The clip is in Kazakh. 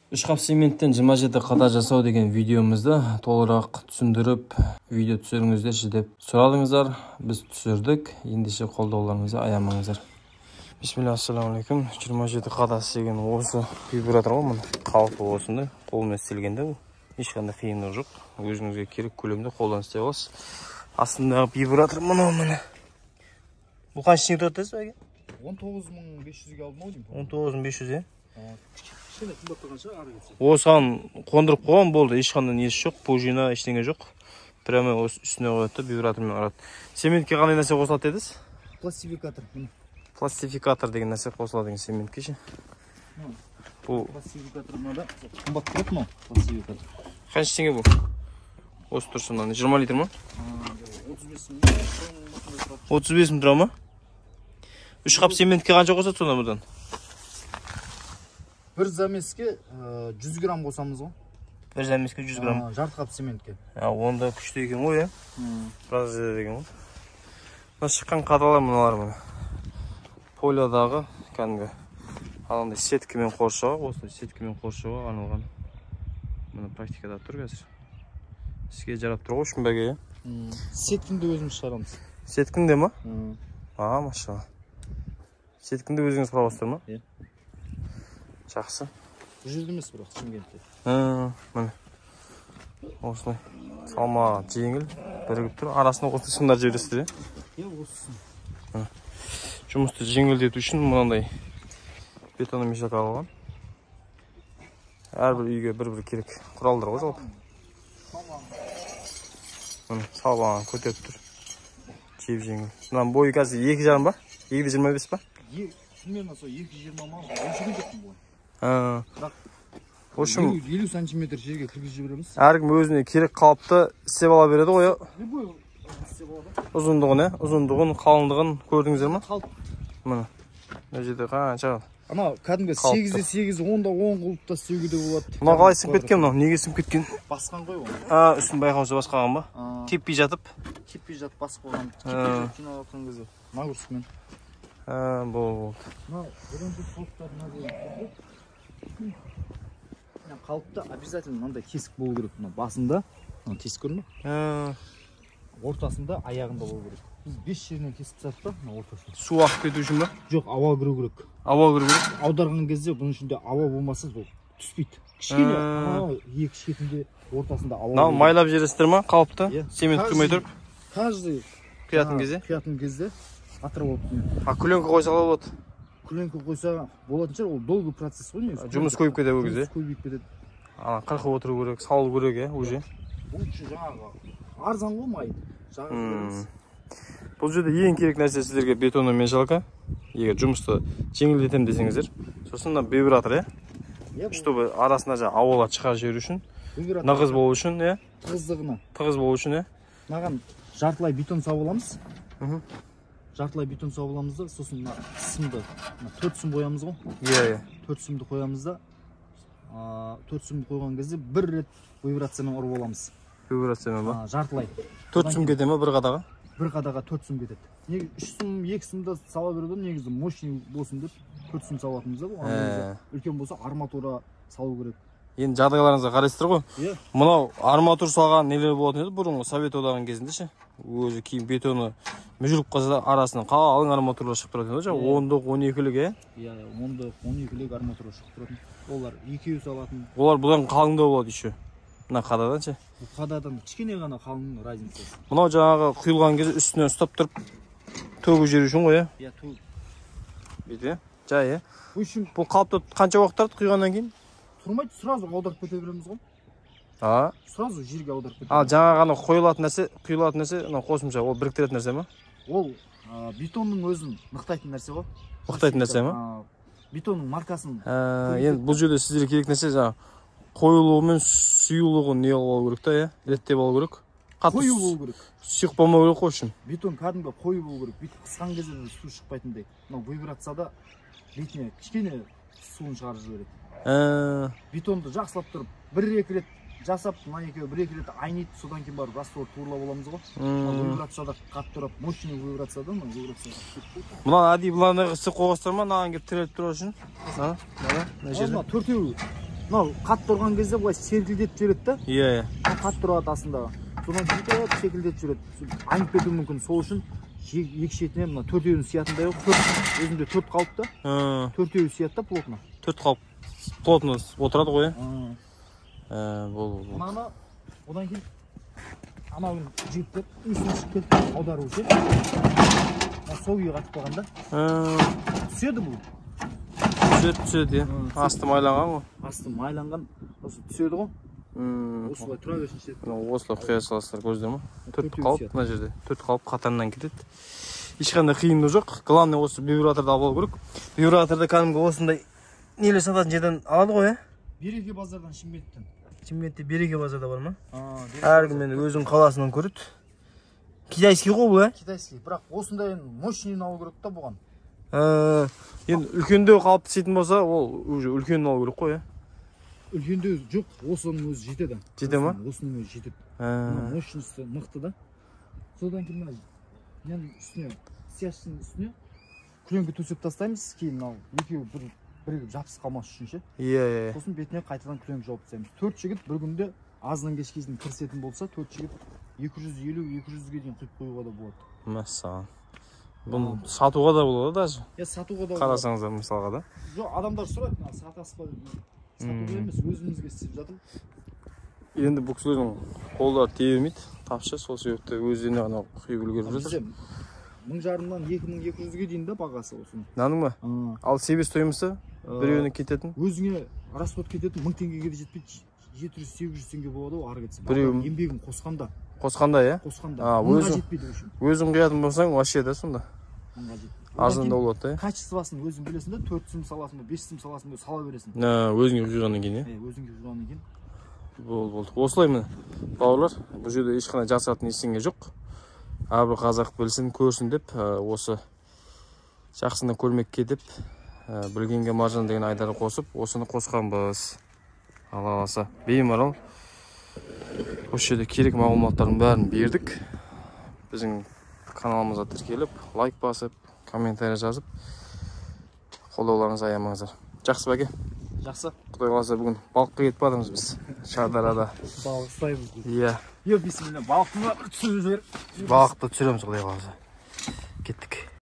Ишкап цементтен 27 ката жасау деген видеомузду толураак түшүндүрүп, видео түсүрүңүздөрчү деп сурадыңыздар. Биз түсүрдүк. Эндише колдоолоруңузду аямаңыздар. Бисмилlah, ассаламу алейкум. 27 ката деген осы вибратор го, мына калыпты болсун, кол менен истелгенде бул. Эч кандай кыйындыгы жок. Өзүңүзгө керек көлөмдө колдонуп истей аласыз. Астындагы вибратор мына мына. Бул канча теңге турат дейсиз бе? 19500 алдым ау дейм. 19500 Кішкене қымбат тұрғанша ары кетсе. Осыған қондырып қойған болды, ешқандай несі жоқ, пружина ештеңе жоқ. Прямо осы үстіне қояды, вибратормен ұрады. Цементке қандай нәрсе қосылады дедіңіз? Пластификатор. Пластификатор деген нәрсе қосылады деген цементке ше. Бұл пластификатор мынада қымбат тұрады ма? Пластификатор. Қанша теңге бұл? Осы тұрсын мынаны 20 литр ма? 35 мың тұра ма? Үш қап цементке қанша қосады сонда бұдан? Бір замеске 100 грамм қосамыз ғой. Бір замеске 100 грамм? Жарты қап цементке. Онда күшті екен ғой, е? Біраз жеді екен ғой. Мына шыққан қаталар мыналар мына. Полиядағы кәдімгі алғандай сеткамен қоршауға, осы сеткамен қоршауға арналған. Мына практикада тұр қазір. Сізге жарап тұр ғой шүмбәге, е? Сеткінді өзіміз шығарамыз. Сеткінде ма? Машалла. Сеткінде өзіңіз құрабастыр ма? Е. Жақсы. Бұл жерде емес бірақ, Шымкентте. Міне. Осылай. Салма жеңіл, бірігіп тұр. Арасында осы сымдар жібересіздер, е? Осы. Жұмысты жеңілдету үшін мынандай бетономешалка алған. Әрбір үйге бір-бір керек құралдар ғой жалпы. Міне, салбаған көтеріп тұр. Жеп жеңіл. Мынаның бойы қазір 2,5 ба? 2,25 ба? Примерно сол 2,20 ма? Өлшеген жоқпын ғой. Бірақ 50 сантиметр жерге кіргізіп жібереміз. Әркім өзіне керек қалыпты істеп ала береді ғой. Любой істеп алады. Ұзындығын, ұзындығын, қалыңдығын көрдіңіздер ма? Қалып. Міне. Мына жерде қанша? Ана кәдімгі 8-де 8, 10-да 10 қылыпта істеуге де болады. Мына қалай сынып кеткен мынау? Неге сынып кеткен? Басқан ғой оны. Үстін байқаушы басқаған ба? Кеппей жатып. Кеппей жатып басып қойған. Кеппей жатып жиналатын кезде нагрузкамен. Болды. Қалыпта обязательно мынандай тесік болу керек. Басында тесік көрдің бе? Ортасында, аяғында болу керек. Біз 5 жерінен кесіп тастадық та, ортасында. Су ағып кету үшін ба? Жоқ, ауа кіру керек. Ауа кіру керек? Аударған кезде бұның ішінде ауа болмаса ол түспейді. Кішкене екі шетінде ортасында ауа. Майлап жересіздер ма? Қалыпты? Цемент құймай тұрып? Каждый құятын кезде? Құятын кезде атырап алып. Күленкі қойса болады? Күленкі қойса болатын шығар, ол долгий процесс ғой. Жұмыс көйіп кетеді ол кезде? Жұмыс көйіп кетеді. Қырқып отыру керек, салу керек, уже. Лучше жаңағы арзан ғой май. Бұл жерде ең керек нәрсе сіздерге бетономешалка. Егер жұмысты жеңілдетем десеңіздер, сосын вибратор, е? Чтобы арасында ауалар шығарып жіберу үшін, нығыз болу үшін, е? Тығыз болу үшін, е? Маған жартылай бетон сабы аламыз. Жартылай бетон сабы аламыз да, сосын сымды 4 сым қоямыз ғой. 4 сымды қоямыз да, 4 сымды қойған кезде бір рет вибрациямен ұрып аламыз. Вибрациямен ба? Жартылай. 4 сым кетеді ме бір қадаға? Бір қадаға 4 сым кетеді. 3 сым, 2 сымда сала береді, негізі мощный болсын деп 4 сым салатымыз да. Үлкен болса арматура салу керек. Енді жағдайларыңызға қарайсыздар ғой. Мынау арматура салған нелер болатын еді бұрынғы Совет одағының кезінде ше. Өзі кейін бетоны мүжіліп қалса арасынан қалың арматура шығып тұратын еді. 10-лық, 12-лік, е? 10-лық, 12-лік арматура шығып тұратын. Олар екеуі салатын. Олар бұдан қалыңдау болады еще. Мына қададан ше. Бұл қададан кішкене ғана қалың разницасы. Мынау жаңағы құйылған кезде үстінен ұстап тұрып төгіп жіберу үшін ғой, е? Төгіп. Бүйте, жай, е? Бұл қалыпты қанша уақыт тұрады құйғаннан кейін? Тұрмайды, сразу аударып кете береміз ғой. Сразу жерге аударып кете. Ал жаңағы ғана қойылатын нәрсе, құйылатын нәрсе, қосымша ол біріктіретін нәрсе ма? Ол бетонның өзін мықтайтын нәрсе ғой. Мықтайтын нәрсе ма? Бетонның маркасын. Енді бұл жерде сіздерге керек нәрсе жаңағы қойылуы мен сұйылуын не алу керек та, е? Реттеп алу керек. Қою болу керек. Сұйық болмау керек қой үшін. Бетон кәдімгі қою болу керек. Бүйтіп қысқан кезде су шықпайтындай. Мынау вибрацияда бетіне кішкене суын шығарып жібереді. Бетонды жақсылап тұрып, 1-2 рет жасап, мына екеуі 1-2 рет айнайды, содан кейін барып раствор туырлап аламыз ғой. Вибрацияда қатты тұрып, мощный вибрацияда ма? Мына әдейі бұларына қысып қойғастар ма? Мынаған келіп тіреліп тұру үшін. Мына жерде. Төртеуі мынау қатты ұрған кезде былай серкілдетіп жүреді да. Иә. Қатты ұрады астындағы. Содан сөйтіп секілдетіп жүреді. Айнып кетуі мүмкін. Сол үшін екі шетіне мына төртеуін сиятындай қылып, өзінде 4 қалып та. Төртеуі сияды да плотно. 4 қалып плотно отырады ғой. Бол. Мынаны одан кейін анауын жігіттер үстіне шығып кетіп аудару ше. Сол күйі қатып қалғанда түседі бұл. Түседі, асты майланған ғой. Асты майланған, осы түседі ғой. Осылай тұра берсін ше. Осылай құя саласыздар, көрдіңдер ме? 4 қалып мына жерде. 4 қалып қатарынан кетеді. Ешқандай қиындығы жоқ. Главное осы вибраторды алу керек. Вибраторды кәдімгі осындай нелер сататын жерден алады ғой, ә? Береке базардан Шымкенттен. Шымкентте Береке базарда бар ма? Әркім енді өзінің қаласынан көреді. Китайский ғой бұл, ә? Китайский, бірақ осындай мощный алу керек та бұған. Енді үлкендеу қалыпты істейтін болса, ол уже үлкенін алу керек қой, ә? Үлкендеу жоқ, осының өзі жетеді. Жете ма? Осының өзі жетеді. Мощностьы мықты да. Содан кейін мен үстіне, сияшының үстіне күреңкі төсеп тастаймыз, кейін ал екеуі бірігіп жапсыз қалмас үшін ше. Иә. Сосын бетіне қайтадан күреңкі жауып тастаймыз. 4 жігіт бір күнде азынан кешкесін кірісетін болса, 4 жігіт 250-200-ге дейін құйып қоюға да болады. Мәссаған. Бұны сатуға да болады даже. Сатуға да болады. Қарасаңыздар мысалға да. Жоқ, адамдар сұрайды, сатасыз ба деп. Сатуға емес, өзімізге істеп жатыр. Енді бұл кісілердің қолдары тиемейді, тапшы, сол себепті өздеріне ғана құйып үлгеріп жатыр. 1000-дан 2200-ге дейін да бағасы осының. Наның ба? Ал себес стоимосты біреуіне кететін? Өзіңе расход кететін 1000 теңгеге де жетпейді, 700-800 теңге болады ғой ары кетсе. Біреу еңбегін қосқанда. Қосқанда, иә? Қосқанда. Мыңға жетпейді үшін. Өзің құятын болсаң, вообще да сонда. Арзан да болады, иә? Качествосын өзің білесің да, 4 сым саласың ба, 5 сым саласың ба, сала бересің. Өзіңе құйғаннан кейін, иә? Өзіңе құйғаннан кейін. Болды. Осылай міне, бауырлар, бұл жерде ешқандай жасыратын ештеңе жоқ. Әрбір қазақ білсін, көрсін деп, осы жақсыны көрмекке деп, білгенге маржан деген айдары қосып, осыны қосқанбыз. Алла қаласа. Беймарал. Осы жерде керек мағлұматтардың бәрін бердік. Біздің каналымызға тіркеліп, лайк басып, комментарий жазып, қолдауларыңызды аямаңыздар. Жақсы бәке? Жақсы. Құдай қаласа бүгін балыққа кетіп бардыңыз біз. Шардарада. Балық ұстаймыз. Иә. Бисмилля, балықты түсіріп жібер. Балықты түсіреміз, құдай қаласа. Кеттік.